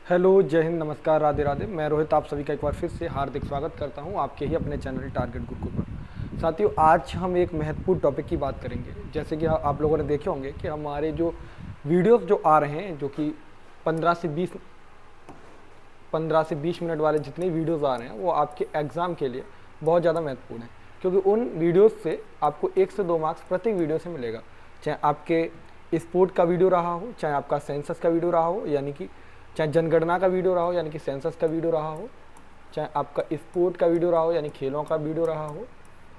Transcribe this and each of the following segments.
Hello, जय हिंद, नमस्कार, राधे राधे। मैं रोहित आप सभी का एक बार फिर से हार्दिक स्वागत करता हूं आपके ही अपने चैनल टारगेट गुरुकुल पर। साथियों, आज हम एक महत्वपूर्ण टॉपिक की बात करेंगे। जैसे कि आप लोगों ने देखे होंगे कि हमारे जो वीडियोस जो आ रहे हैं, जो कि 15 से 20 मिनट वाले जितने वीडियोस आ रहे हैं, वो आपके एग्ज़ाम के लिए बहुत ज़्यादा महत्वपूर्ण है। क्योंकि उन वीडियोस से आपको 1 से 2 मार्क्स प्रत्येक वीडियो से मिलेगा। चाहे आपके स्पोर्ट का वीडियो रहा हो, चाहे आपका सेंसस का वीडियो रहा हो, यानी कि चाहे जनगणना का वीडियो रहा हो यानी कि सेंसस का वीडियो रहा हो, चाहे आपका स्पोर्ट का वीडियो रहा हो यानी खेलों का वीडियो रहा हो,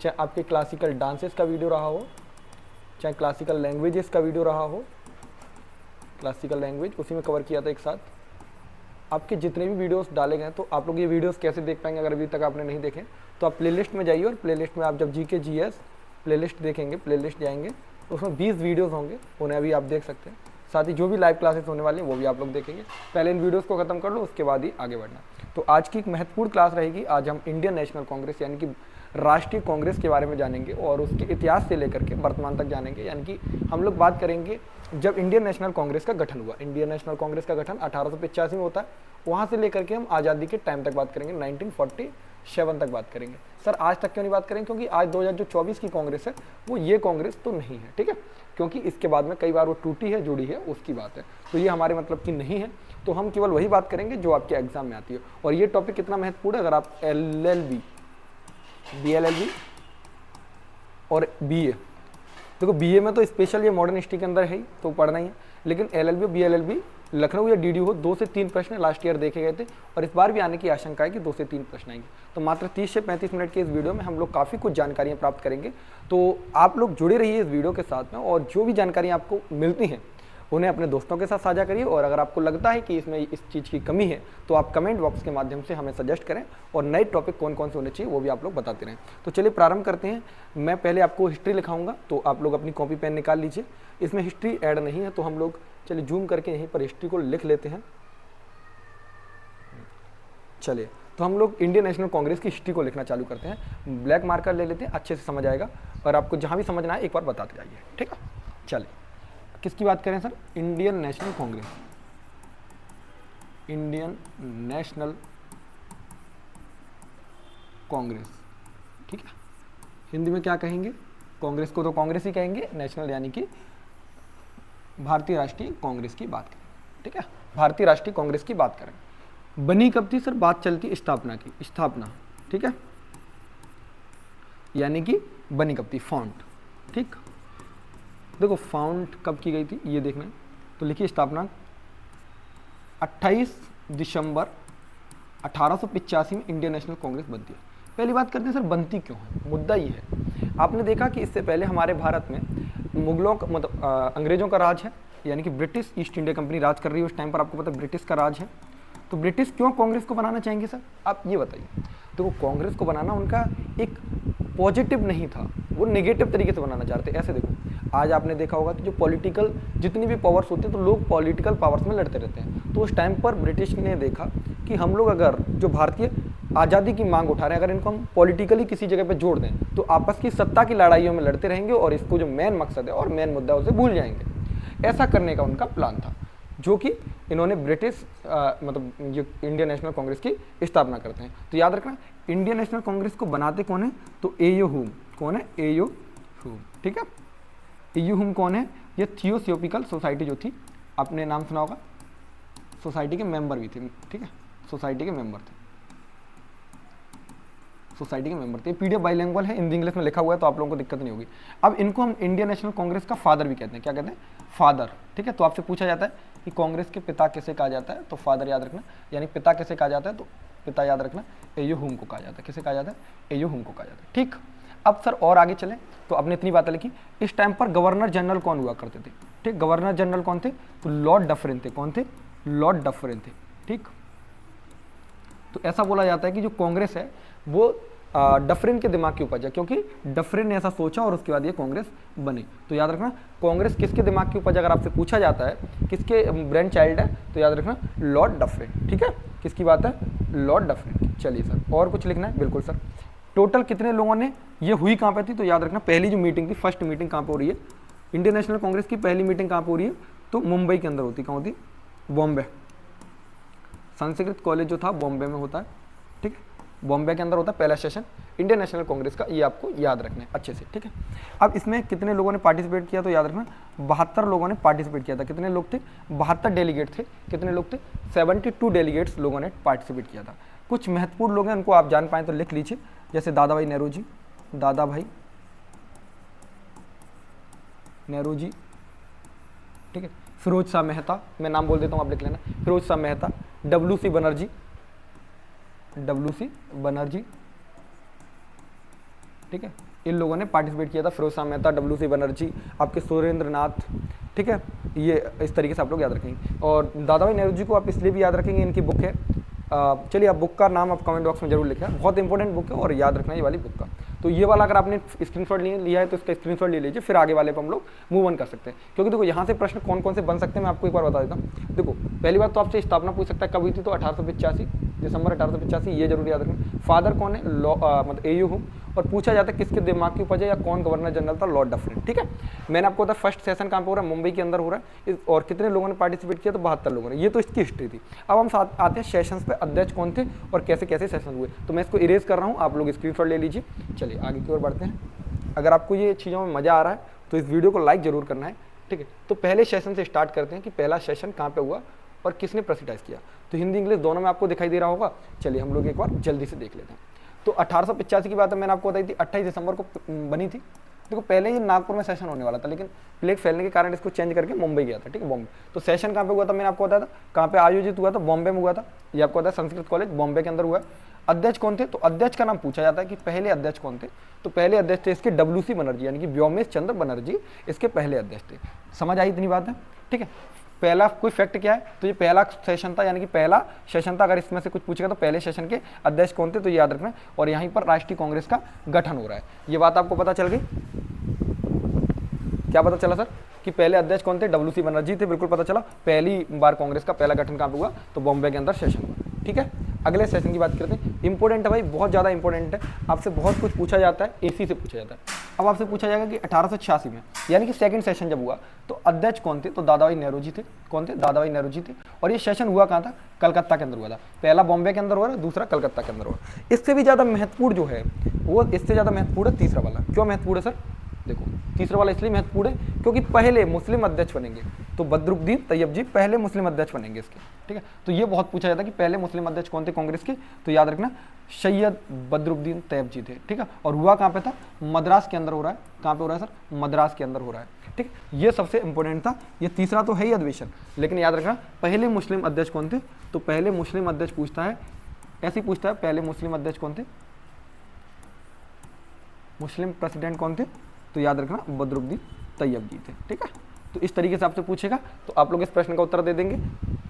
चाहे आपके क्लासिकल डांसेस का वीडियो रहा हो, चाहे क्लासिकल लैंग्वेजेस का वीडियो रहा हो। क्लासिकल लैंग्वेज उसी में कवर किया था एक साथ। आपके जितने भी वीडियोस डाले गए, तो आप लोग ये वीडियोस कैसे देख पाएंगे अगर अभी तक आपने नहीं देखे? तो आप प्लेलिस्ट में जाइए और प्लेलिस्ट में आप जब जीके जीएस प्लेलिस्ट देखेंगे, प्लेलिस्ट जाएंगे तो उसमें 20 वीडियोस होंगे, उन्हें अभी आप देख सकते हैं। साथ ही जो भी लाइव क्लासेस होने वाली हैं वो भी आप लोग देखेंगे। पहले इन वीडियोस को खत्म कर लो, उसके बाद ही आगे बढ़ना। तो आज की एक महत्वपूर्ण क्लास रहेगी। आज हम इंडियन नेशनल कांग्रेस यानी कि राष्ट्रीय कांग्रेस के बारे में जानेंगे और उसके इतिहास से लेकर के वर्तमान तक जानेंगे। यानी कि हम लोग बात करेंगे जब इंडियन नेशनल कांग्रेस का गठन हुआ। इंडियन नेशनल कांग्रेस का गठन 1885 में होता है। वहाँ से लेकर के हम आज़ादी के टाइम तक बात करेंगे, 1947 तक बात करेंगे। सर आज तक क्यों नहीं बात करेंगे? क्योंकि आज 2024 की कांग्रेस है, वो ये कांग्रेस तो नहीं है, ठीक है। क्योंकि इसके बाद में कई बार वो टूटी है, जुड़ी है, उसकी बात है। तो ये हमारे मतलब की नहीं है। तो हम केवल वही बात करेंगे जो आपके एग्जाम में आती है। और ये टॉपिक कितना महत्वपूर्ण है, अगर आप LLB, BLLB और BA, देखो BA में तो स्पेशल ये मॉडर्न हिस्ट्री के अंदर है ही, तो पढ़ना ही है। लेकिन LLB और BLLB लखनऊ या DDU हो, 2 से 3 प्रश्न लास्ट ईयर देखे गए थे और इस बार भी आने की आशंका है कि 2 से 3 प्रश्न आएंगे। तो मात्र 30 से 35 मिनट के इस वीडियो में हम लोग काफ़ी कुछ जानकारियाँ प्राप्त करेंगे। तो आप लोग जुड़े रहिए इस वीडियो के साथ में, और जो भी जानकारियाँ आपको मिलती हैं उन्हें अपने दोस्तों के साथ साझा करिए। और अगर आपको लगता है कि इसमें इस चीज़ की कमी है तो आप कमेंट बॉक्स के माध्यम से हमें सजेस्ट करें, और नए टॉपिक कौन कौन से होने चाहिए वो भी आप लोग बताते रहें। तो चलिए प्रारंभ करते हैं। मैं पहले आपको हिस्ट्री लिखाऊंगा, तो आप लोग अपनी कॉपी पेन निकाल लीजिए। इसमें हिस्ट्री ऐड नहीं है, तो हम लोग चलिए जूम करके यहीं पर हिस्ट्री को लिख लेते हैं। चलिए, तो हम लोग इंडियन नेशनल कांग्रेस की हिस्ट्री को लिखना चालू करते हैं। ब्लैक मार्कर ले लेते हैं, अच्छे से समझ आएगा। और आपको जहाँ भी समझना है एक बार बताते जाइए, ठीक है। चलिए, किसकी बात करें sir? Indian national Congress. Indian national Congress, ठीक है। हिंदी में क्या कहेंगे? कांग्रेस को तो कांग्रेस ही कहेंगे, नेशनल यानी कि भारतीय राष्ट्रीय कांग्रेस की बात करें, ठीक है। भारतीय राष्ट्रीय कांग्रेस की बात करें। बनी कब थी सर? बात चलती स्थापना की, स्थापना, ठीक है। यानी कि बनी कब थी, फाउंड, ठीक। देखो फाउंड कब की गई थी ये देखना है, तो लिखिए स्थापना 28 दिसंबर 1885 में इंडियन नेशनल कांग्रेस बनती है। पहली बात करते हैं सर बनती क्यों है। मुद्दा ये है, आपने देखा कि इससे पहले हमारे भारत में मुगलों का मतलब अंग्रेजों का राज है, यानी कि ब्रिटिश ईस्ट इंडिया कंपनी राज कर रही है उस टाइम पर। आपको पता है ब्रिटिश का राज है। तो ब्रिटिश क्यों कांग्रेस को बनाना चाहेंगे सर, आप ये बताइए। तो कांग्रेस को बनाना उनका एक पॉजिटिव नहीं था, वो नेगेटिव तरीके से बनाना चाहते। ऐसे देखो, आज आपने देखा होगा कि जो पॉलिटिकल जितनी भी पावर्स होती हैं, तो लोग पॉलिटिकल पावर्स में लड़ते रहते हैं। तो उस टाइम पर ब्रिटिश ने देखा कि हम लोग अगर जो भारतीय आज़ादी की मांग उठा रहे हैं, अगर इनको हम पॉलिटिकली किसी जगह पर जोड़ दें, तो आपस की सत्ता की लड़ाइयों में लड़ते रहेंगे और इसको जो मेन मकसद है और मेन मुद्दा है उसे भूल जाएंगे। ऐसा करने का उनका प्लान था, जो कि इन्होंने ब्रिटिश मतलब ये इंडियन नेशनल कांग्रेस की स्थापना करते हैं। तो याद रखना, इंडियन नेशनल कांग्रेस को बनाते कौन है? तो एयो हुम। कौन है? एयो हुम, ठीक है। एयो हुम कौन है? ये थियोसॉफिकल सोसाइटी जो थी, आपने नाम सुना होगा, सोसाइटी के मेंबर भी थे, ठीक है। सोसाइटी के मेंबर थे, सोसाइटी के मेंबर थे। PDF बाइलिंगुअल है, हिंदी इंग्लिश में लिखा हुआ है, तो आप लोगों को दिक्कत नहीं होगी। अब इनको हम इंडियन नेशनल कांग्रेस का फादर भी कहते हैं। क्या कहते हैं? फादर, ठीक है। तो आपसे पूछा जाता है कि कांग्रेस के पिता किसे कहा जाता है, तो फादर याद रखना। यानी पिता किसे कहा जाता है, तो पिता याद रखना, एयो हुम को कहा जाता है। किसे कहा जाता है? एयो हुम को कहा जाता है, ठीक। अब सर और आगे चलें, तो आपने इतनी बातें लिखी। इस टाइम पर गवर्नर जनरल कौन हुआ करते थे, ठीक। गवर्नर जनरल कौन थे? तो लॉर्ड डफरिन थे। कौन थे? लॉर्ड डफरिन थे, ठीक। तो ऐसा बोला जाता है कि जो कांग्रेस है वो डफरिन के दिमाग की उपज है, क्योंकि डफरिन ने ऐसा सोचा और उसके बाद ये कांग्रेस बनी। तो याद रखना, कांग्रेस किसके दिमाग की उपज, अगर आपसे पूछा जाता है किसके ब्रेन चाइल्ड है, तो याद रखना लॉर्ड डफरिन, ठीक है। किसकी बात है? लॉर्ड डफरिन की। चलिए सर, और कुछ लिखना है? बिल्कुल सर। टोटल कितने लोगों ने, ये हुई कहाँ पे थी, तो याद रखना पहली जो मीटिंग थी, फर्स्ट मीटिंग कहाँ पे हो रही है? इंडियन नेशनल कांग्रेस की पहली मीटिंग कहाँ पे हो रही है? तो मुंबई के अंदर होती। कहाँ होती? बॉम्बे। संस्कृत कॉलेज जो था बॉम्बे में होता है, ठीक है, बॉम्बे के अंदर होता है पहला सेशन इंडियन नेशनल कांग्रेस का, ये आपको याद रखना है अच्छे से, ठीक है। अब इसमें कितने लोगों ने पार्टिसिपेट किया तो याद रखना 72 लोगों ने पार्टिसिपेट किया था। कितने लोग थे? 72 डेलीगेट थे। कितने लोग थे? 72 डेलीगेट्स लोगों ने पार्टिसिपेट किया था। कुछ महत्वपूर्ण लोग हैं, उनको आप जान पाएँ तो लिख लीजिए, जैसे दादा भाई नेहरू जी, दादा भाई नेहरू जी, ठीक है, फिरोज शाह मेहता, मैं नाम बोल देता हूँ आप लिख लेना, फिरोज शाह मेहता, WC बनर्जी, WC बनर्जी, ठीक है, इन लोगों ने पार्टिसिपेट किया था। फिरोज शाह मेहता, WC बनर्जी, आपके सुरेंद्र नाथ, ठीक है, ये इस तरीके से आप लोग याद रखेंगे। और दादा भाई नेहरू जी को आप इसलिए भी याद रखेंगे, इनकी बुक है, चलिए आप बुक का नाम आप कमेंट बॉक्स में जरूर लिखें, बहुत इंपॉर्टेंट बुक है और याद रखना ये वाली बुक का। तो ये वाला अगर आपने स्क्रीनशॉट लिया है तो इसका स्क्रीनशॉट ले लीजिए, फिर आगे वाले पर हम लोग मूव ऑन कर सकते हैं। क्योंकि देखो यहाँ से प्रश्न कौन कौन से बन सकते हैं मैं आपको एक बार बता देता हूँ। देखो पहली बात तो आपसे स्थापना पूछ सकता है कब हुई थी, तो 1885, दिसंबर 1885, ये जरूर याद रखना। फादर कौन है? मतलब AU हूँ। और पूछा जाता है किसके दिमाग की उपज है या कौन गवर्नर जनरल था? लॉर्ड डफरिन, ठीक है। मैंने आपको बताया फर्स्ट सेशन कहाँ पे हो रहा है? मुंबई के अंदर हो रहा है। और कितने लोगों ने पार्टिसिपेट किया? तो 72 लोगों ने। ये तो इसकी हिस्ट्री थी। अब हम आते हैं सेशंस पे, अध्यक्ष कौन थे और कैसे कैसे सेशन हुए। तो मैं इसको इरेज कर रहा हूँ, आप लोग स्क्रीनशॉट ले लीजिए। चलिए आगे की ओर बढ़ते हैं। अगर आपको ये चीज़ों में मज़ा आ रहा है तो इस वीडियो को लाइक जरूर करना है, ठीक है। तो पहले सेशन से स्टार्ट करते हैं कि पहला सेशन कहाँ पे हुआ और किसने प्रेसिडाइज किया। तो हिंदी इंग्लिश दोनों में आपको दिखाई दे रहा होगा। चलिए हम लोग एक बार जल्दी से देख लेते हैं। तो 1885 की बात है, मैंने आपको बताई थी 28 दिसंबर को बनी थी। देखो पहले ही नागपुर में सेशन होने वाला था, लेकिन प्लेग फैलने के कारण इसको चेंज करके मुंबई गया था, ठीक है, बॉम्बे। तो सेशन कहाँ पे हुआ था मैंने आपको बताया था, कहाँ पे आयोजित हुआ था? बॉम्बे में हुआ था। ये आपको बताया संस्कृत कॉलेज बॉम्बे के अंदर हुआ है। अध्यक्ष कौन थे? तो अध्यक्ष का नाम पूछा जाता है कि पहले अध्यक्ष कौन थे। तो पहले अध्यक्ष थे इसके WC बनर्जी, यानी कि व्योमेश चंद्र बनर्जी इसके पहले अध्यक्ष थे। समझ आई इतनी बात है, ठीक है। पहला कोई फैक्ट क्या है? तो ये पहला सेशन था, यानी कि पहला सेशन था। अगर इसमें से कुछ पूछेगा तो पहले सेशन के अध्यक्ष कौन थे, तो ये याद रखना। और यहीं पर राष्ट्रीय कांग्रेस का गठन हो रहा है। ये बात आपको पता चल गई? क्या पता चला सर कि पहले अध्यक्ष कौन थे? WC बनर्जी थे, बिल्कुल पता चला। पहली बार कांग्रेस का पहला गठन कहाँ पे हुआ? तो बॉम्बे के अंदर सेशन हुआ, ठीक है। अगले सेशन की बात करते हैं। इंपॉर्टेंट है भाई, बहुत ज़्यादा इंपॉर्टेंट है। आपसे बहुत कुछ पूछा जाता है, AC से पूछा जाता है। अब आपसे पूछा जाएगा कि 1886 में, यानी कि सेकंड सेशन जब हुआ, तो अध्यक्ष कौन थे? तो दादा भाई नेहरू जी थे। कौन थे? दादा भाई नेहरू जी थे। और ये सेशन हुआ कहाँ था? कलकत्ता के अंदर हुआ था। पहला बॉम्बे के अंदर हुआ था, दूसरा कलकत्ता के अंदर हुआ। इससे भी ज़्यादा महत्वपूर्ण जो है वो, इससे ज़्यादा महत्वपूर्ण है तीसरा वाला। क्यों महत्वपूर्ण है सर? देखो तीसरा वाला इसलिए महत्वपूर्ण है क्योंकि पहले मुस्लिम अध्यक्ष बनेंगे। तो बदरुद्दीन तैयब जी पहले मुस्लिम अध्यक्ष बनेंगे इसके, ठीक है। तो ये बहुत पूछा जाता है कि पहले मुस्लिम अध्यक्ष कौन थे कांग्रेस के, तो याद रखना सैयद बदरुद्दीन तैयब जी थे, ठीक है। और हुआ कहाँ पे था? मद्रास के अंदर हो रहा है। कहाँ पे हो रहा है सर? मद्रास के अंदर हो रहा है, ठीक है। ये सबसे इंपॉर्टेंट था। ये तीसरा तो है ही अधिवेशन, लेकिन याद रखना पहले मुस्लिम अध्यक्ष कौन थे। तो पहले मुस्लिम अध्यक्ष पूछता है, ऐसे ही पूछता है, पहले मुस्लिम अध्यक्ष कौन थे, मुस्लिम प्रेसिडेंट कौन थे, तो याद रखना बदरुद्दीन तैयब जी थे, ठीक है। तो इस तरीके से आपसे पूछेगा तो आप लोग इस प्रश्न का उत्तर दे देंगे,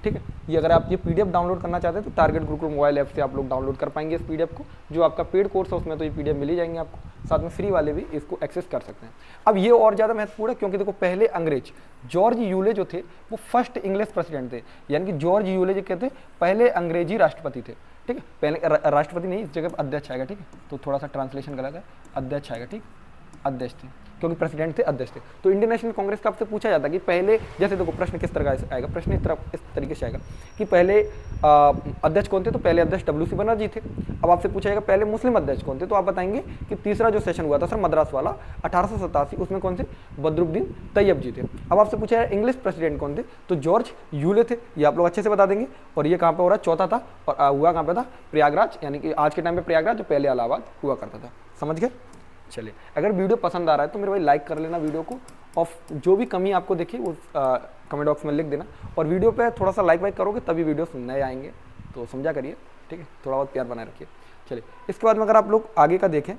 ठीक है। ये अगर आप ये PDF डाउनलोड करना चाहते हैं तो टारगेट गुरुकुल मोबाइल ऐप से आप लोग डाउनलोड कर पाएंगे इस PDF को। जो आपका पेड कोर्स है उसमें तो ये PDF मिल ही जाएंगे आपको, साथ में फ्री वाले भी इसको एक्सेस कर सकते हैं। अब ये और ज़्यादा महत्वपूर्ण है क्योंकि देखो पहले अंग्रेज जॉर्ज यूले जो थे वो फर्स्ट इंग्लिश प्रेसिडेंट थे, यानी कि जॉर्ज यूले जो कहते पहले अंग्रेजी राष्ट्रपति थे, ठीक है। पहले राष्ट्रपति नहीं, इस जगह पर अध्यक्ष आएगा, ठीक है। तो थोड़ा सा ट्रांसलेशन गलत है, अध्यक्ष आएगा, ठीक, अध्यक्ष थे क्योंकि प्रेसिडेंट थे, अध्यक्ष थे। तो इंडियन नेशनल कांग्रेस का आपसे पूछा जाता है कि पहले, जैसे देखो प्रश्न किस तरह का आएगा, प्रश्न इस तरीके से आएगा कि पहले अध्यक्ष कौन थे, तो पहले अध्यक्ष WC बनर्जी थे। अब आपसे पूछा जाएगा पहले मुस्लिम अध्यक्ष कौन थे, तो आप बताएंगे कि तीसरा जो सेशन हुआ था सर मद्रास वाला 1887, उसमें कौन थे? बदरुद्दीन तैयब जी थे। अब आपसे पूछा जाएगा इंग्लिश प्रेसिडेंट कौन थे, तो जॉर्ज यूले थे। ये आप लोग अच्छे से बता देंगे। और ये कहाँ पे हो रहा है? चौथा था। और हुआ कहाँ पे था? प्रयागराज, यानी कि आज के टाइम पे प्रयागराज, जो पहले इलाहाबाद हुआ करता था। समझ गए? चलिए अगर वीडियो पसंद आ रहा है तो मेरे भाई लाइक कर लेना वीडियो को, और जो भी कमी आपको दिखे वो कमेंट बॉक्स में लिख देना। और वीडियो पे थोड़ा सा लाइक वाइक करोगे तभी वीडियो नए आएंगे, तो समझा करिए, ठीक है। थोड़ा बहुत प्यार बनाए रखिए। चलिए इसके बाद में अगर आप लोग आगे का देखें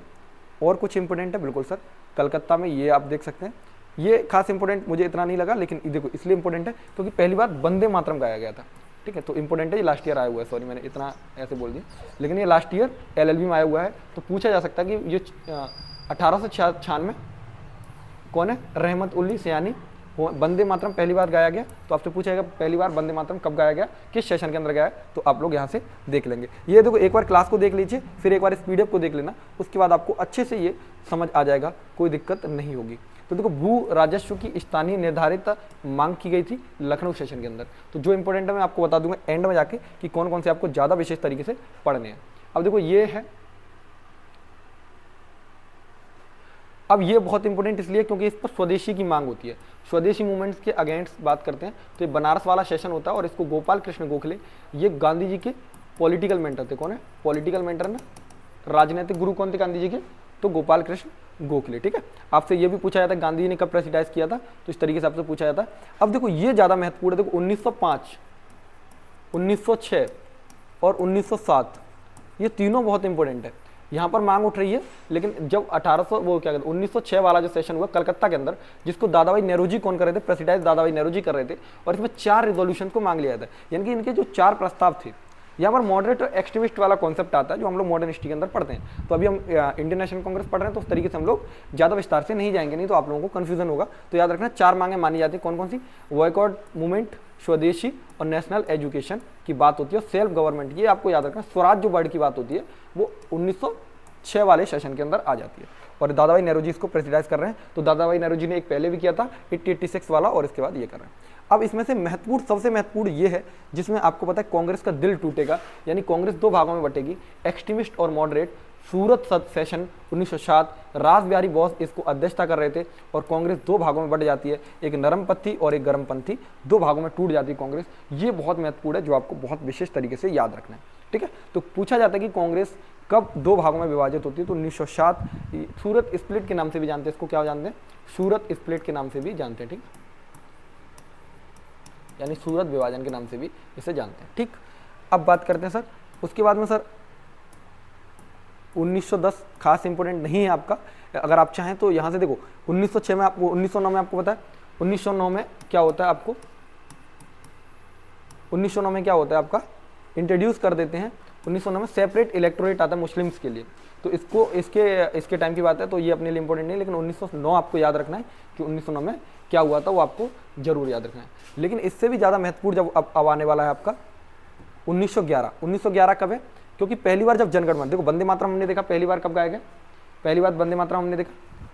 और कुछ इंपॉर्टेंट है, बिल्कुल सर, कलकत्ता में ये आप देख सकते हैं। ये खास इंपॉर्टेंट मुझे इतना नहीं लगा, लेकिन देखो इसलिए इंपॉर्टेंट है क्योंकि पहली बार वंदे मातरम गाया गया था, ठीक है। तो इंपॉर्टेंट है, ये लास्ट ईयर आया हुआ है, सॉरी मैंने इतना ऐसे बोल दिया, लेकिन ये लास्ट ईयर LLB में आया हुआ है। तो पूछा जा सकता है कि ये 1896 कौन है? रहमत उल्ली सयानी, वंदे मातरम पहली बार गाया गया। तो आपसे पूछा जाएगा पहली बार वंदे मातरम कब गाया गया, किस सेशन के अंदर गाया, तो आप लोग यहाँ से देख लेंगे। ये देखो एक बार क्लास को देख लीजिए, फिर एक बार इस PDF को देख लेना, उसके बाद आपको अच्छे से ये समझ आ जाएगा, कोई दिक्कत नहीं होगी। तो देखो भू राजस्व की स्थानीय निर्धारित मांग की गई थी लखनऊ सेशन के अंदर। तो जो इंपॉर्टेंट है मैं आपको बता दूंगा एंड में जाके कि कौन कौन से आपको ज़्यादा विशेष तरीके से पढ़ने हैं। अब देखो ये है, अब ये बहुत इंपॉर्टेंट इसलिए क्योंकि इस पर स्वदेशी की मांग होती है, स्वदेशी मूवमेंट्स के अगेंस्ट बात करते हैं। तो ये बनारस वाला सेशन होता है और इसको गोपाल कृष्ण गोखले, ये गांधी जी के पॉलिटिकल मेंटर थे। कौन है पॉलिटिकल मेंटर ना, राजनीतिक गुरु कौन थे गांधी जी के, तो गोपाल कृष्ण गोखले। ठीक है, आपसे ये भी पूछा जाता है गांधी जी ने कब प्रेसिडाइज किया था, तो इस तरीके से आपसे पूछा जाता है। अब देखो ये ज़्यादा महत्वपूर्ण है, देखो 1905, 1906 और 1907 ये तीनों बहुत इंपॉर्टेंट है। यहाँ पर मांग उठ रही है, लेकिन जब 1800 वो क्या कहते हैं 1906 वाला जो सेशन हुआ कलकत्ता के अंदर, जिसको दादा भाई नेहरू कौन कर रहे थे, प्रेसिडाइज दादा भाई नेहरू कर रहे थे, और इसमें 4 रिजोल्यूशन को मांग लिया था। यानी कि इनके जो 4 प्रस्ताव थे, यहाँ पर मॉडरेट और एक्सट्रीमिस्ट वाला कॉन्सेप्ट आता है जो हम लोग मॉडर्न हिस्ट्री के अंदर पढ़ते हैं। तो अभी हम इंडियन नेशनल कांग्रेस पढ़ रहे हैं, तो उस तरीके से हम लोग ज़्यादा विस्तार से नहीं जाएंगे, नहीं तो आप लोगों को कन्फ्यूजन होगा। तो याद रखना 4 मांगे मानी जाती है, कौन कौन सी, बॉयकॉट मूवमेंट, स्वदेशी और नेशनल एजुकेशन की बात होती है, और सेल्फ गवर्नमेंट की आपको याद रखना, स्वराज जो वर्ड की बात होती है वो 1906 वाले सेशन के अंदर आ जाती है। और दादा भाई नेहरू जी इसको प्रेसिडाइज कर रहे हैं। तो दादा भाई नेहरू जी ने एक पहले भी किया था 1886 वाला, और इसके बाद ये कर रहे हैं। अब इसमें से महत्वपूर्ण, सबसे महत्वपूर्ण ये है जिसमें आपको पता है कांग्रेस का दिल टूटेगा, यानी कांग्रेस 2 भागों में बटेगी, एक्सट्रीमिस्ट और मॉडरेट। सूरत सेशन 1907, रास बिहारी बोस इसको अध्यक्षता कर रहे थे, और कांग्रेस 2 भागों में बट जाती है, एक नरमपंथी और एक गर्मपंथी, 2 भागों में टूट जाती है कांग्रेस। ये बहुत महत्वपूर्ण है जो आपको बहुत विशेष तरीके से याद रखना है। ठीक है, तो पूछा जाता है कि कांग्रेस कब 2 भागों में विभाजित होती है, तो 1907, सूरत स्प्लिट के नाम से भी जानते हैं इसको, क्या जानते हैं, सूरत स्प्लिट के नाम से भी जानते हैं। ठीक, यानी सूरत विभाजन के नाम से भी इसे जानते हैं। ठीक, अब बात करते हैं सर उसके बाद में सर 1910 खास इंपोर्टेंट नहीं है आपका, अगर आप चाहें तो यहाँ से देखो 1906 में आपको, 1909 में आपको पता है 1909 में क्या होता है आपको, 1909 में क्या होता है आपका, इंट्रोड्यूस कर देते हैं 1909 में सेपरेट इलेक्टोरेट आता है मुस्लिम्स के लिए। तो इसको इसके टाइम की बात है, तो ये अपने लिए इंपॉर्टेंट नहीं, लेकिन 1909 आपको याद रखना है कि 1909 में क्या हुआ था, वो आपको जरूर याद रखना है। लेकिन इससे भी ज़्यादा महत्वपूर्ण जब अब आने वाला है आपका 1911। 1911 कब है, क्योंकि पहली बार जब जनगणमन, देखो वंदे मातरम हमने देखा पहली बार कब गाया गया, पहली बार वंदे मातरम हमने देखा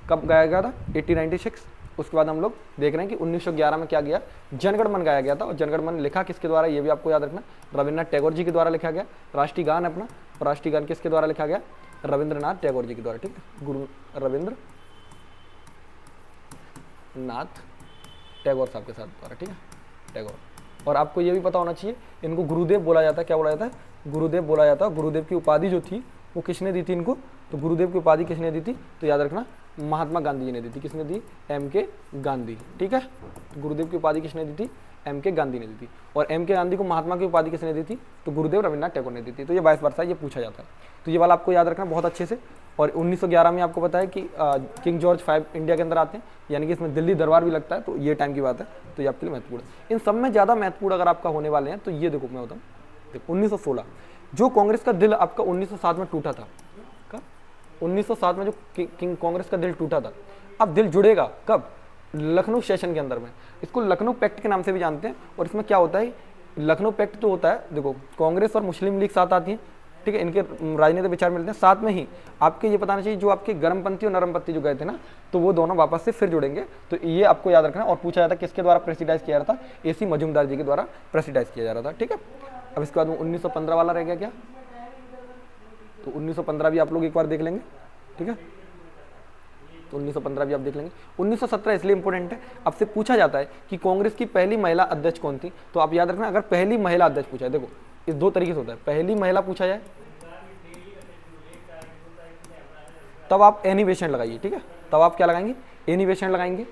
कब गाया गया था 1896। उसके बाद हम लोग देख रहे हैं कि 1911 में क्या गया, जनगणमन गाया गया था। और जनगणमन लिखा किसके द्वारा, ये भी आपको याद रखना, रविन्द्रनाथ टैगोर जी के द्वारा लिखा गया। राष्ट्रीय गान अपना, और राष्ट्रीय गान किसके द्वारा लिखा गया, रविंद्रनाथ टैगोर जी के द्वारा। ठीक है, गुरु रविंद्र नाथ टैगोर साहब के साथ द्वारा। ठीक है, टैगोर। और आपको ये भी पता होना चाहिए इनको गुरुदेव बोला जाता है, क्या बोला जाता है, गुरुदेव बोला जाता है। गुरुदेव की उपाधि जो थी वो किसने दी थी इनको, तो गुरुदेव की उपाधि किसने दी थी, तो याद रखना महात्मा गांधी जी ने दी थी। किसने दी, MK गांधी। ठीक है, गुरुदेव की उपाधि किसने दी थी, MK गांधी ने दी थी। और MK गांधी को महात्मा की उपाधि किसने दी थी, तो गुरुदेव रविन्द्रनाथ टैगोर ने दी थी। तो ये 22 वर्षा ये पूछा जाता है, तो ये वाला आपको याद रखना बहुत अच्छे से। और 1911 में आपको पता है कि किंग जॉर्ज 5 इंडिया के अंदर आते हैं, यानी कि इसमें दिल्ली दरबार भी लगता है, तो ये टाइम की बात है, तो ये आपके लिए महत्वपूर्ण है। इन सब में ज़्यादा महत्वपूर्ण अगर आपका होने वाले हैं तो ये देखो मैं बताऊँ, देखो 1916 जो कांग्रेस का दिल आपका 1907 में टूटा था, 1907 में जो किंग कांग्रेस का दिल टूटा था, अब दिल जुड़ेगा कब, लखनऊ सेशन के अंदर में। इसको लखनऊ पैक्ट के नाम से भी जानते हैं। और इसमें क्या होता है, लखनऊ पैक्ट जो होता है, देखो कांग्रेस और मुस्लिम लीग साथ आती है, ठीक है, इनके राजनीतिक विचार मिलते हैं। साथ में ही आपके ये बताना चाहिए जो आपके गर्मपंथी और नरमपंथी जो गए थे ना, तो वो दोनों वापस से फिर जुड़ेंगे। तो ये आपको याद रखना। और पूछा जाता है किसके द्वारा प्रेसिडाइज किया जा रहा था, AC मजूमदार जी के द्वारा प्रेसिडाइज किया जा रहा था। ठीक है, अब इसके बाद 1915 वाला रह गया क्या, तो 1915 भी आप लोग एक बार देख लेंगे। ठीक है, तो 1915 भी आप देख लेंगे। 1917 इसलिए इंपॉर्टेंट है, आपसे पूछा जाता है कि कांग्रेस की पहली महिला अध्यक्ष कौन थी, तो आप याद रखना अगर पहली महिला अध्यक्ष पूछा है, देखो इस 2 तरीके से होता है, पहली महिला पूछा जाए तब आप एनी बेसेंट लगाइए। ठीक है, तब आप क्या लगाएंगे, एनी बेसेंट लगाएंगे।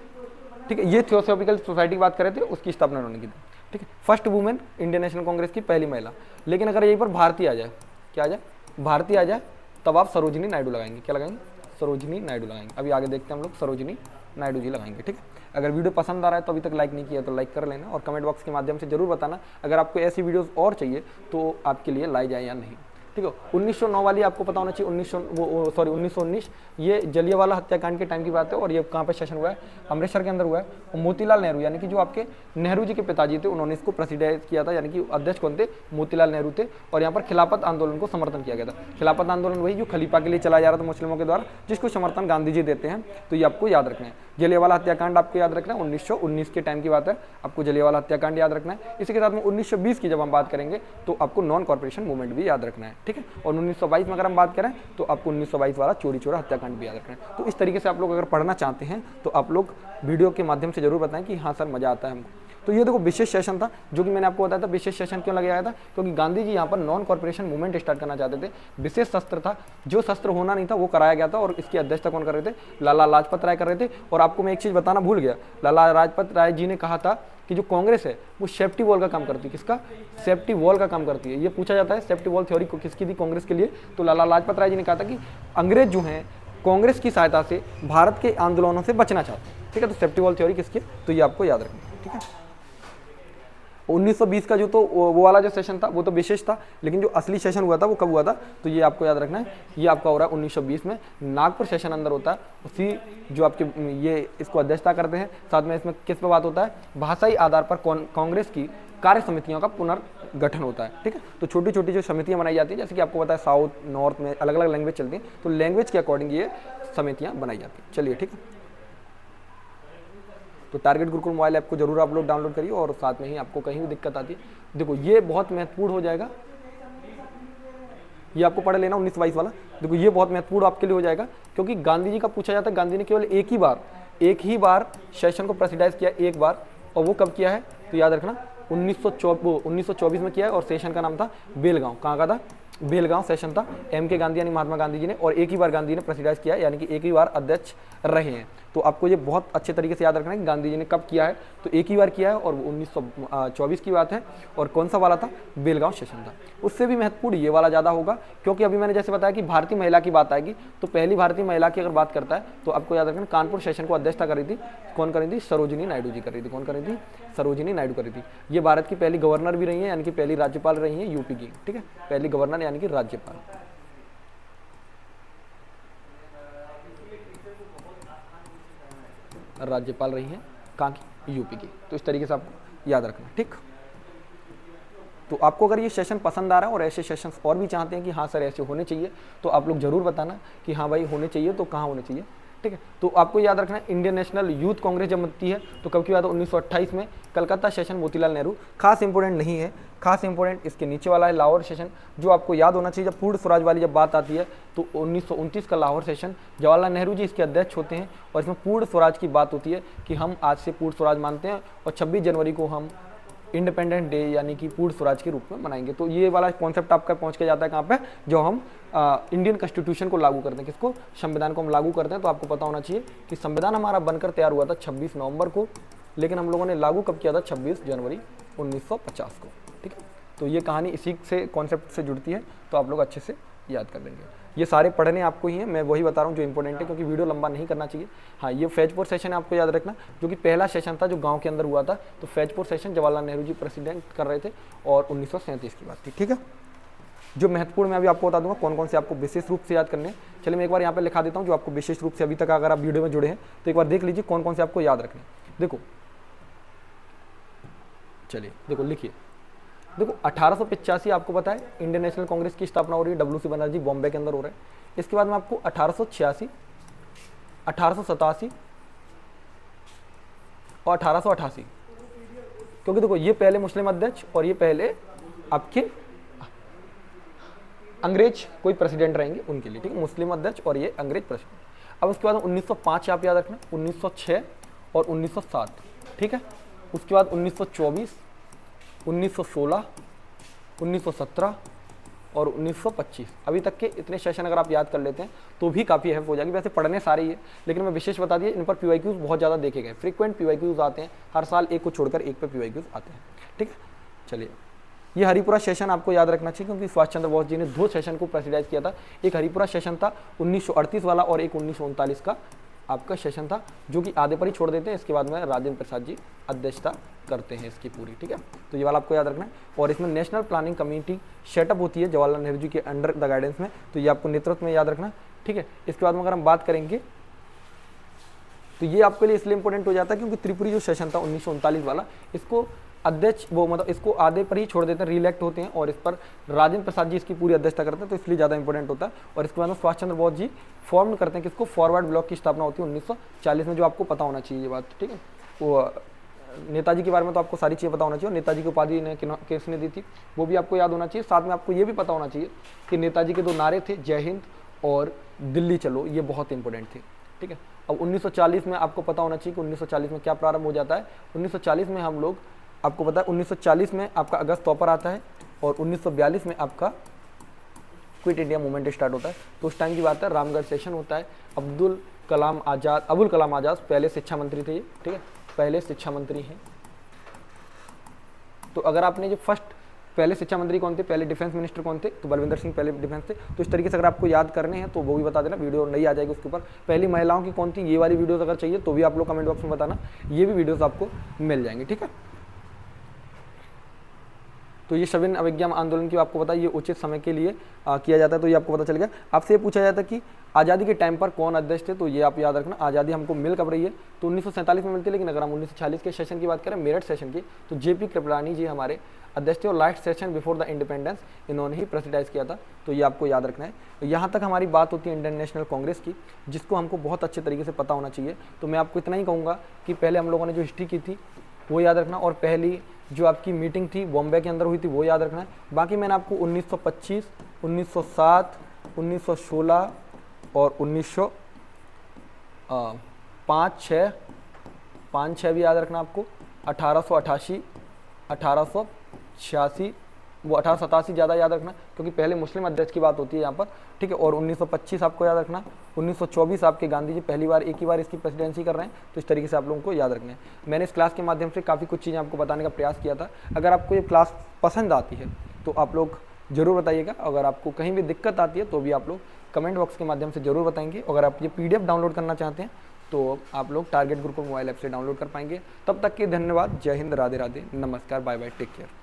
ठीक है, ये थियोसॉफिकल सोसाइटी की बात कर रहे थे, उसकी स्थापना उन्होंने की थी। ठीक है, first women Indian national Congress की पहली महिला। लेकिन अगर यहीं पर भारतीय आ जाए, क्या आ जाए, भारतीय आ जाए, तब आप सरोजिनी नायडू लगाएंगे। क्या लगाएंगे, सरोजिनी नायडू लगाएंगे। अभी आगे देखते हैं हम लोग, सरोजिनी नायडू जी लगाएंगे। ठीक है, अगर वीडियो पसंद आ रहा है तो अभी तक लाइक नहीं किया तो लाइक कर लेना, और कमेंट बॉक्स के माध्यम से जरूर बताना अगर आपको ऐसी वीडियोस और चाहिए तो आपके लिए लाई जाए या नहीं। ठीक है। 1909 वाली आपको पता होना चाहिए, 1919, ये जलियांवाला हत्याकांड के टाइम की बात है और ये कहाँ पे सेशन हुआ है, अमृतसर के अंदर हुआ है। और मोतीलाल नेहरू यानी कि जो आपके नेहरू जी के पिताजी थे, उन्होंने इसको प्रेसिडाइज किया था, यानी कि अध्यक्ष कौन थे, मोतीलाल नेहरू थे। और यहाँ पर खिलाफत आंदोलन को समर्थन किया गया था। खिलाफत आंदोलन वही जो खलीफा के लिए चलाया जा रहा था मुस्लिमों के द्वारा, जिसको समर्थन गांधी जी देते हैं, तो ये आपको याद रखना है। जलियांवाला हत्याकांड आपको याद रखना है, 1919 के टाइम की बात है, आपको जलियांवाला हत्याकांड याद रखना है। इसी के साथ में 1920 की जब हम बात करेंगे तो आपको नॉन कॉर्पोरेशन मूवमेंट भी याद रखना है, ठीक है। और 1922 में अगर हम बात करें तो आपको 1922 वाला चोरी चोरा हत्याकांड भी याद रखना है। तो इस तरीके से आप लोग अगर पढ़ना चाहते हैं तो आप लोग वीडियो के माध्यम से जरूर बताएं कि हाँ सर मजा आता है हमको। तो ये देखो विशेष सेशन था, जो कि मैंने आपको बताया था। विशेष सेशन क्यों लगाया था, क्योंकि गांधी जी यहाँ पर नॉन कॉर्पोरेशन मूवमेंट स्टार्ट करना चाहते थे। विशेष शस्त्र था, जो शस्त्र होना नहीं था वो कराया गया था, और इसकी अध्यक्षता कौन कर रहे थे, लाला लाजपत राय कर रहे थे। और आपको मैं एक चीज़ बताना भूल गया, लाला लाजपत राय जी ने कहा था कि जो कांग्रेस है वो सेफ्टी वॉल का काम करती है। किसका, सेफ्टी वॉल का काम करती है। ये पूछा जाता है सेफ्टी वॉल थ्योरी किसकी थी कांग्रेस के लिए, तो लाला लाजपत राय जी ने कहा था कि अंग्रेज जो हैं कांग्रेस की सहायता से भारत के आंदोलनों से बचना चाहते हैं, ठीक है। तो सेफ्टी वॉल थ्योरी किसकी, तो ये आपको याद रखना है, ठीक है। 1920 का जो तो वो वाला जो सेशन था वो तो विशेष था, लेकिन जो असली सेशन हुआ था वो कब हुआ था, तो ये आपको याद रखना है। ये आपका हो रहा है 1920 में, नागपुर सेशन अंदर होता है। उसी जो आपके ये इसको अध्यक्षता करते हैं। साथ में इसमें किस पे बात होता है, भाषाई आधार पर कांग्रेस की कार्य समितियों का पुनर्गठन होता है, ठीक है। तो छोटी छोटी जो समितियां बनाई जाती हैं, जैसे कि आपको पता है साउथ नॉर्थ में अलग अलग लैंग्वेज चलती हैं, तो लैंग्वेज के अकॉर्डिंग ये समितियां बनाई जाती हैं। चलिए, ठीक है। तो टारगेट गुरुकुल मोबाइल ऐप को जरूर आप लोग डाउनलोड करिए, और साथ में ही आपको कहीं भी दिक्कत आती है, देखो ये बहुत महत्वपूर्ण हो जाएगा, ये आपको पढ़ लेना 1922 वाला। देखो ये बहुत महत्वपूर्ण आपके लिए हो जाएगा, क्योंकि गांधी जी का पूछा जाता है। गांधी ने केवल एक ही बार सेशन को प्रेसिडाइज किया, एक बार, और वो कब किया है, तो याद रखना 1924 में किया है। और सेशन का नाम था बेलगांव। कहाँ का था, बेलगांव सेशन था। MK गांधी यानी महात्मा गांधी जी ने, और एक ही बार गांधी ने प्रेसिडाइज किया है, यानी कि एक ही बार अध्यक्ष रहे हैं। तो आपको ये बहुत अच्छे तरीके से याद रखना है कि गांधी जी ने कब किया है, तो एक ही बार किया है, और वो 1924 की बात है। और कौन सा वाला था, बेलगांव सेशन था। उससे भी महत्वपूर्ण ये वाला ज़्यादा होगा, क्योंकि अभी मैंने जैसे बताया कि भारतीय महिला की बात आएगी, तो पहली भारतीय महिला की अगर बात करता है तो आपको याद रखना कानपुर सेशन को अध्यक्षता करी थी, कौन करी थी, सरोजिनी नायडू जी कर रही थी। कौन करी थी, सरोजिनी नायडू करी थी। ये भारत की पहली गवर्नर भी रही है, यानी कि पहली राज्यपाल रही है यूपी की, ठीक है। पहली गवर्नर यानी कि राज्यपाल, राज्यपाल रही है कहाँ की, यूपी की। तो इस तरीके से आपको याद रखना, ठीक। तो आपको अगर ये सेशन पसंद आ रहा है और ऐसे सेशंस और भी चाहते हैं कि हाँ सर ऐसे होने चाहिए, तो आप लोग जरूर बताना कि हाँ भाई होने चाहिए, तो कहाँ होने चाहिए, ठीक है। तो आपको याद रखना है इंडियन नेशनल यूथ कांग्रेस जब बनती है तो कब की बात है, 1928 में। कलकत्ता सेशन मोतीलाल नेहरू, खास इंपॉर्टेंट नहीं है, खास इंपॉर्टेंट इसके नीचे वाला है लाहौर सेशन, जो आपको याद होना चाहिए। जब पूर्ण स्वराज वाली जब बात आती है तो 1929 का लाहौर सेशन, जवाहरलाल नेहरू जी इसके अध्यक्ष होते हैं, और इसमें पूर्ण स्वराज की बात होती है कि हम आज से पूर्ण स्वराज मानते हैं, और 26 जनवरी को हम इंडिपेंडेंट डे यानी कि पूर्ण स्वराज के रूप में मनाएंगे। तो ये वाला कॉन्सेप्ट आपका पहुंच के जाता है कहाँ पे, जो हम इंडियन कॉन्स्टिट्यूशन को लागू करते हैं, किसको, संविधान को हम लागू करते हैं। तो आपको पता होना चाहिए कि संविधान हमारा बनकर तैयार हुआ था 26 नवंबर को, लेकिन हम लोगों ने लागू कब किया था, 26 जनवरी 1950 को, ठीक है। तो ये कहानी इसी से कॉन्सेप्ट से जुड़ती है, तो आप लोग अच्छे से याद कर लेंगे। ये सारे पढ़ने आपको ही हैं, मैं वही बता रहा हूँ जो इंपॉर्टेंट है, क्योंकि वीडियो लंबा नहीं करना चाहिए। हाँ, ये फैजपुर सेशन आपको याद रखना, जो कि पहला सेशन था जो गांव के अंदर हुआ था। तो फैजपुर सेशन जवाहरलाल नेहरू जी प्रेसिडेंट कर रहे थे, और 1937 की बात थी, ठीक है। जो महत्वपूर्ण मैं अभी आपको बता दूंगा कौन कौन से आपको विशेष रूप से याद करने हैं। चलिए मैं एक बार यहाँ पे लिखा देता हूँ, जो आपको विशेष रूप से अभी तक अगर आप वीडियो में जुड़े हैं तो एक बार देख लीजिए कौन कौन से आपको याद रखने। देखो, चलिए देखो, लिखिए। देखो 1885 आपको पता है इंडियन नेशनल कांग्रेस की स्थापना हो रही है, WC बनर्जी बॉम्बे के अंदर हो रहा है। इसके बाद में आपको 1886, 1887 और 1888, क्योंकि देखो ये पहले मुस्लिम अध्यक्ष और ये पहले आपके अंग्रेज कोई प्रेसिडेंट रहेंगे उनके लिए, ठीक है। मुस्लिम अध्यक्ष और ये अंग्रेज प्रेसिडेंट। अब उसके बाद 1905 आप याद रखना, 1906 और 1907, ठीक है। उसके बाद 1924, 1916, 1917 और 1925, अभी तक के इतने सेशन अगर आप याद कर लेते हैं तो भी काफ़ी हेल्प हो जाएगी। वैसे पढ़ने सारे ही है, लेकिन मैं विशेष बता दिया, इन पर PYQs बहुत ज़्यादा देखे गए, फ्रीक्वेंट PYQs आते हैं हर साल, एक को छोड़कर एक पे PYQs आते हैं, ठीक है। चलिए, ये हरिपुरा सेशन आपको याद रखना चाहिए, क्योंकि सुभाष चंद्र बोस जी ने 2 सेशन को प्रेसिडाइज किया था। एक हरिपुरा सेशन था 1938 वाला, और एक 1939 का आपका सेशन था, जो कि आधे पर ही छोड़ देते हैं। इसके बाद में राजेंद्र प्रसाद जी अध्यक्षता करते हैं इसकी पूरी, ठीक है। तो ये वाला आपको याद रखना है। और इसमें नेशनल प्लानिंग कमेटी सेटअप होती है जवाहरलाल नेहरू जी के अंडर द गाइडेंस में, तो ये आपको नेतृत्व में याद रखना, ठीक है। इसके बाद में अगर हम बात करेंगे तो ये आपके लिए इसलिए इंपॉर्टेंट हो जाता है क्योंकि त्रिपुरी जो सेशन था 1939 वाला, इसको अध्यक्ष वो मतलब इसको आधे पर ही छोड़ देते हैं, रिइलेक्ट होते हैं, और इस पर राजेंद्र प्रसाद जी इसकी पूरी अध्यक्षता करते हैं, तो इसलिए ज़्यादा इंपॉर्टेंट होता है। और इसके बाद में सुभाष चंद्र बोस जी फॉर्म करते हैं किसको, फॉरवर्ड ब्लॉक की स्थापना होती है 1940 में, जो आपको पता होना चाहिए ये बात, ठीक है। वो नेताजी के बारे में तो आपको सारी चीज़ें पता होना चाहिए, और नेताजी की उपाधि ने किसने दी थी वो भी आपको याद होना चाहिए। साथ में आपको ये भी पता होना चाहिए कि नेताजी के 2 नारे थे, जय हिंद और दिल्ली चलो, ये बहुत इंपॉर्टेंट थे, ठीक है। अब 1940 में आपको पता होना चाहिए कि 1940 में क्या प्रारंभ हो जाता है। 1940 में हम लोग, आपको पता है 1940 में आपका अगस्त तोपर आता है, और 1942 में आपका क्विट इंडिया मूवमेंट स्टार्ट होता है। तो उस टाइम की बात है, रामगढ़ सेशन होता है। अबुल कलाम आज़ाद पहले शिक्षा मंत्री थे ये, ठीक है, पहले शिक्षा मंत्री हैं। तो अगर आपने जो पहले शिक्षा मंत्री कौन थे, पहले डिफेंस मिनिस्टर कौन थे, तो बलविंदर सिंह पहले डिफेंस थे। तो इस तरीके से अगर आपको याद करने हैं तो वो भी बता देना, वीडियो नई आ जाएगी उसके ऊपर। पहली महिलाओं की कौन थी, ये वाली वीडियोस अगर चाहिए तो भी आप लोग कमेंट बॉक्स में बताना, ये भी वीडियोस आपको मिल जाएंगी, ठीक है। तो ये सविनय अवज्ञा आंदोलन की आपको पता है, ये उचित समय के लिए किया जाता है, तो ये आपको पता चल गया। आपसे ये पूछा जाता है कि आज़ादी के टाइम पर कौन अध्यक्ष थे, तो ये आप याद रखना। आज़ादी हमको मिल कब रही है, तो 1947 में मिलती है, लेकिन अगर हम 1946 के सेशन की बात करें, मेरठ सेशन की, तो जेपी कृपलानी जी हमारे अध्यक्ष थे, और last session before the independence इन्होंने ही प्रेसिडाइज किया था, तो ये आपको याद रखना है। यहाँ तक हमारी बात होती है इंडियन नेशनल कांग्रेस की, जिसको हमको बहुत अच्छे तरीके से पता होना चाहिए। तो मैं आपको इतना ही कहूँगा कि पहले हम लोगों ने जो हिस्ट्री की थी वो याद रखना, और पहली जो आपकी मीटिंग थी बॉम्बे के अंदर हुई थी वो याद रखना है। बाकी मैंने आपको 1925, 1907, 1916 और 1905-6 भी याद रखना आपको, 1888, 1886, वो 1887 ज़्यादा याद रखना क्योंकि पहले मुस्लिम अध्यक्ष की बात होती है यहाँ पर, ठीक है। और 1925 आपको याद रखना, 1924 आपके गांधी जी पहली बार एक ही बार इसकी प्रेसिडेंसी कर रहे हैं, तो इस तरीके से आप लोगों को याद रखना है। मैंने इस क्लास के माध्यम से काफ़ी कुछ चीज़ें आपको बताने का प्रयास किया था। अगर आपको ये क्लास पसंद आती है तो आप लोग ज़रूर बताइएगा। अगर आपको कहीं भी दिक्कत आती है तो भी आप लोग कमेंट बॉक्स के माध्यम से ज़रूर बताएंगे। अगर आप ये PDF डाउनलोड करना चाहते हैं तो आप लोग टारगेट ग्रुप मोबाइल ऐप से डाउनलोड कर पाएंगे। तब तक के धन्यवाद। जय हिंद, राधे राधे, नमस्कार, बाय बाय, टेक केयर।